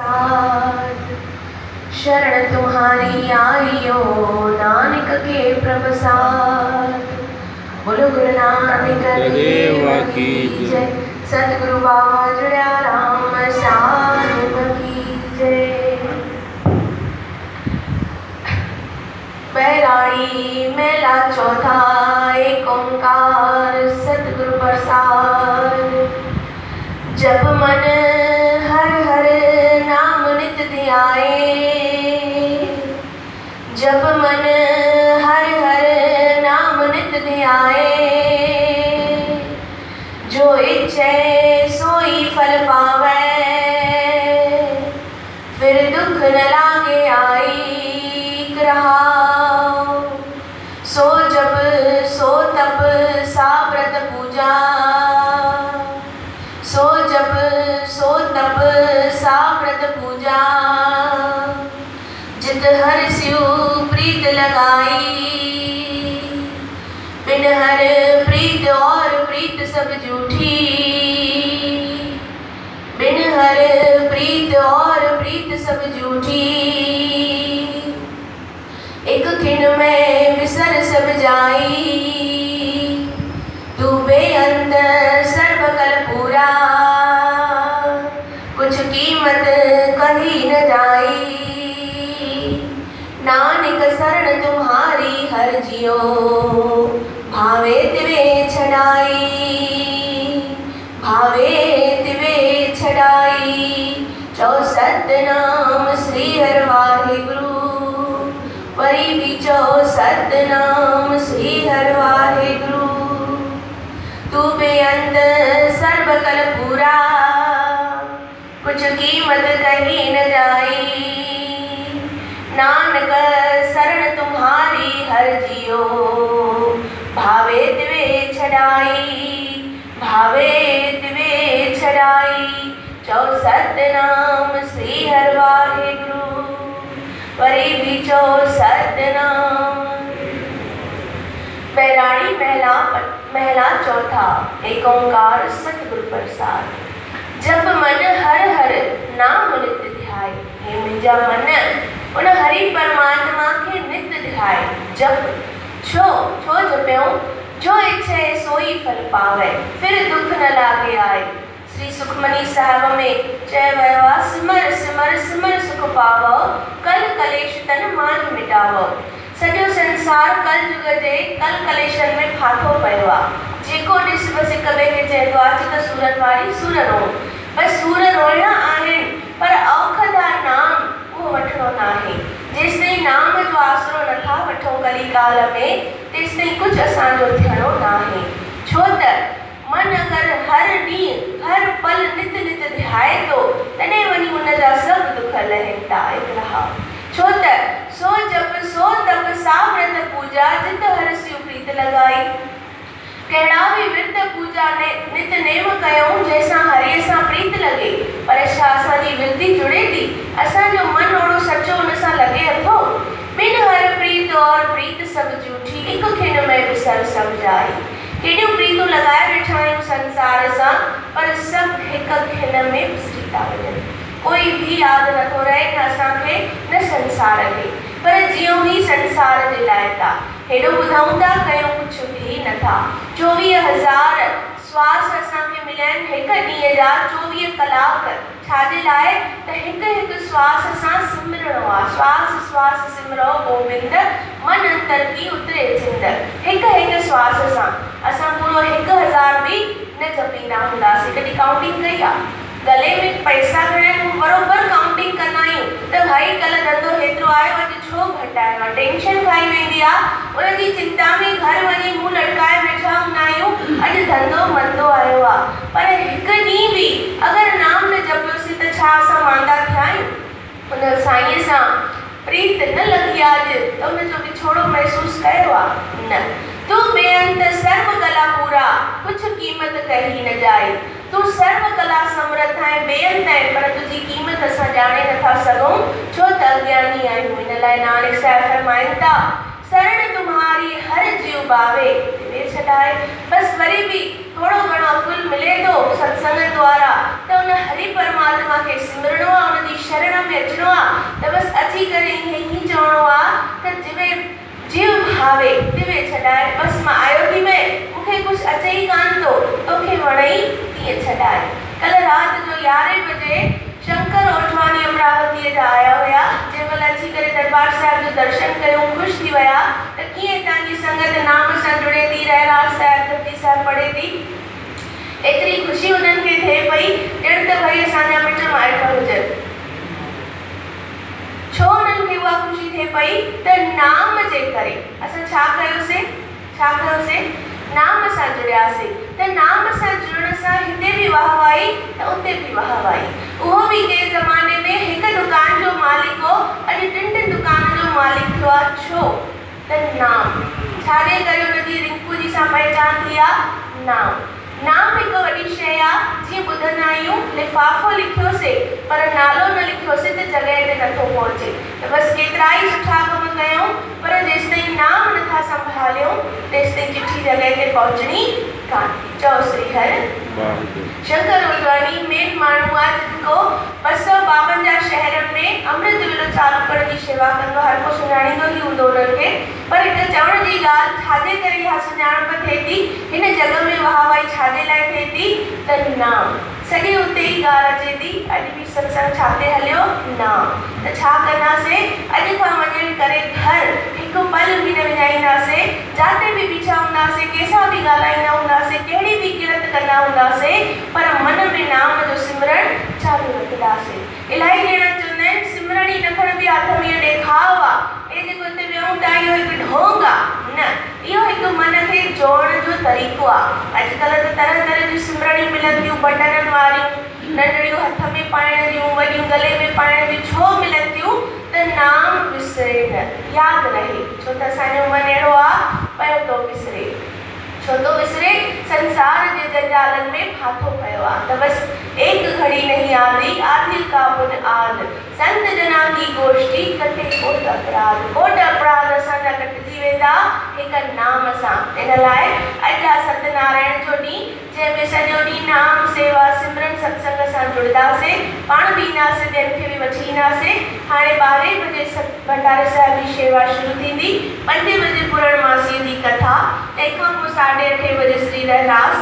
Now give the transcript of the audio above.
प्रसाद। शरण तुम्हारी आइयो नानक के प्रसाद। बोलो गुरु नानक देव की जय। सतगुरु बाबा जुड़िया राम साहिब की जय। बैराड़ी मेला चौथा एक ओंकार सतगुरु प्रसाद। जब मन हर हर नाम नित ध्याए, जब मन हर हर नाम नित ध्याए, जो इच्छे सोई फल पावे, फिर दुख न लागे आई ग्रहाओ। सो जब सो तप सा व्रत पूजा, सो जब सो तप सा व्रत पूजा। जित हर स्यु प्रीत लगाई, बिन हर प्रीत और प्रीत सब झूठी, बिन हर प्रीत और प्रीत सब झूठी। एक खिन में बिसर सब जाई, तू बेअंत सर्वकल पूरा। कुछ कीमत कही न जाई, नानक शरण तुम्हारी हर जियो। भावे तिवे छड़ाई, भावे तिवे छड़ाई। चौसत नाम श्री हर वाहिगुरु, वरी भी चौसत नाम श्री हर वाहिगुरु। तू बेअंत सर्वकल पूरा, कुछ कीमत कही न जाई। नानक शरण तुम्हारी हर जियो, भावे तिवे छड़ाई, भावे तिवे छड़ाई। चौसत नाम श्री हर वाहिगुरु, वरी भी चौसत नाम। बैराड़ी महला चौथा एक ओंकार सतगुरु प्रसाद। जब मन हर हर नाम नित्य ध्याय, हे मुझा मन उन हरि परमात्मा के नित्य ध्याय। जप छो छो जप्यो, जो इच्छे सोई फल पावे, फिर दुख न लागे आए। श्री सुखमनी साहब में जय वैवा सिमर सिमर सिमर सुख पावो, कल कलेश तन मान मिटावो। सॼो संसार कल जुग जे कल कलेशन में फाथो पियो आहे। जेको ॾिस बसि हिक ॿिए खे चवंदो आहे त सूरनि वारी सूर रो। बसि सूर रोइणा आहिनि, पर औखदा नाम उहो वठिणो न आहे। जेसिताईं नाम जो आसरो नथा वठूं कली काल में, तेसिताईं कुझु असांजो थियणो न आहे। छो त मन अगरि हर ॾींहुं हर पल नित नित ध्याए थो, तॾहिं वञी हुनजा सभु दुख लहनि था। छो त सो जप सो तप सा व्रत पूजा, जित हर स्यु प्रीत लगाई। कहिड़ा बि विर्त पूजा नित नेम कयूं, जंहिंसां हरीअ सां प्रीत लॻे, पर छा असांजी विर्ती जुड़े थी? असांजो मन ओड़ो सचो हुन सां लॻे अथो? बिन हर प्रीत और प्रीत सब झूठी, हिक खिन में बिसर सब जाई। केॾियूं प्रीतूं लॻाए वेठा आहियूं संसार सां, पर सभु हिक खिन में विसरी था वञनि। कोई भी यादि नथो रहे, न असांखे न संसार खे, पर जियूं ई संसार जे लाइ था। हेॾो ॿुधूं था, कयूं कुझु बि नथा। 24,000 श्वास असांखे मिलिया आहिनि हिक ॾींहं जा, 24 कलाक। छाजे लाइ? त हिकु हिकु श्वास सां सिमरणो आहे। श्वास श्वास सिमरो गोविंद, मन अंतर की उतरे जिंद। हिकु हिकु श्वास सां असां पूरो 1000 बि न जपींदा हूंदासीं। कॾहिं काउंटिंग कई आहे? गले में पैसा घणा आहिनि बरोबर काउंटिंग कंदा आहियूं त भाई कल्ह धंधो हेतिरो आयो, अॼु छो घटायो आहे। टेंशन खाई वेंदी आहे, उनजी चिंता में घर वञी मुंहुं लटकाए वेठा हूंदा आहियूं, अॼु धंधो मंदो आयो आहे। पर हिकु ॾींहुं बि अगरि नाम न जपियोसीं त छा असां वांदा थिया आहियूं? उन साईंअ सां प्रीत न लॻी आहे अॼु त उनजो विछोड़ो महसूसु कयो आहे? न। तू बेअंत सर्व कला पूरा, कुझु क़ीमत कही न जाए। तू सर्व कला समर्थ है, बेअंत है, पर तुझी क़ीमत असां ॼाणे नथा सघूं, छो त अज्ञानी आहियूं। इन लाइ नानक साहिब फरमाइनि था, शरण तुम्हारी हर जीव बावे वे छॾाए। बसि वरी बि थोरो घणो अकुल मिले थो सत्संग द्वारा, त उन हरि परमात्मा खे सिमरणो आहे, उनजी शरण आवे दिवे छॾाए बस मां आयो थी में मूंखे कुछ अचे ही कान थो तोखे वणे तीअं छॾाए। कल रात जो 11 बजे शंकर ओठवानी अमरावती जा आया हुआ जंहिंमहिल अची करे दरबार साहिब जो दर्शन कयूं ख़ुशि थी विया त कीअं तव्हांजी संगत नाम सां जुड़े थी रहरास साहिब जपजी साहिब पढ़े थी। एतिरी ख़ुशी उन्हनि खे थिए पई ॼण त भई असांजा मिट माइट हुजनि। छो उन्हनि खे उहा ख़ुशी थिए पई त नाम जे करे असां छा कयोसीं नाम सां जुड़ियासीं त नाम सां जुड़ण सां हिते बि वाहवाही त उते बि वाहवाही। उहो बि कंहिं ज़माने में हिकु दुकान जो मालिक हो अॼु 2 दुकान जो मालिक थियो आहे। छो त नाम छाजे करे हुनजी रिंकू जी सां पहचान थी आहे। नाम हिकु वॾी शइ आहे। जीअं ॿुधंदा आहियूं लिफ़ाफ़ो लिखियोसीं पर नालो न लिखियोसीं त जॻह ते नथो पहुचे त बसि केतिरा ई सुठा कम कयूं पर जेसिताईं नाम नथा संभालियूं तेसिताईं चिठी जॻह ते पहुचणी कान। चओ श्री हर शंकर ओठवानी मेन माण्हू आहे जिनको 252 शहरनि में अमृत वेलो चालू करण जी शेवा कंदो। हर को सुञाणींदो ई हूंदो उन्हनि खे पर हिकु चवण जी ॻाल्हि छाजे करे इहा सुञाणप थिए थी हिन जॻ में वाहवाही छाजे लाइ थिए थी त नाम सॼी उते ई ॻाल्हि अचे थी। अॼु बि सत्संग छाते हलियो नाम त छा कंदासीं अॼु खां वञी करे घर हिकु पल बि न विञाईंदासीं। जिते बि बीठा हूंदासीं कंहिंसां बि ॻाल्हाईंदा हूंदासीं कहिड़ी बि किरत कंदा हूंदासीं पर मन में नाम जो सिमरन चालू रखंदासीं। इलाही ॼणा चवंदा आहिनि सिमरन ई न खणबी हथ में ॾेखाव आहे जेको हिते विहूं था इहो हिकु ढोंग आहे। न इहो हिकु मन खे जोड़ण जो तरीक़ो आहे। अॼुकल्ह त तरह तरह जूं सिमरनियूं मिलनि थियूं बटननि वारियूं नंढड़ियूं हथ में पाइण जूं वॾियूं गले में पाइण जूं छो मिलनि थियूं त नाम विसरे न यादि रहे। छो त असांजो मन अहिड़ो आहे पियो थो विसरे छो थो विसरे संसार जे जंजालनि में फाथो पियो आहे त बसि एक घड़ी नहीं आदी आदिल का बुन आद संत जना की गोष्ठी कटे कोट अपराध असांजा कटिजी वेंदा हिकु नाम सां। इन लाइ अॼु आहे सत्यनारायण जो ॾींहुं जंहिंमें सॼो ॾींहुं नाम सेवा सिमरन सत्संग सां जुड़ंदासीं पाण बि ईंदासीं ॿियनि खे बि वठी ईंदासीं। हाणे 12 बजे भंडारे साहिब जी शेवा शुरू थींदी 5 बजे पूर्णमासी जी कथा तंहिंखां पोइ 8:30 बजे श्री रहरास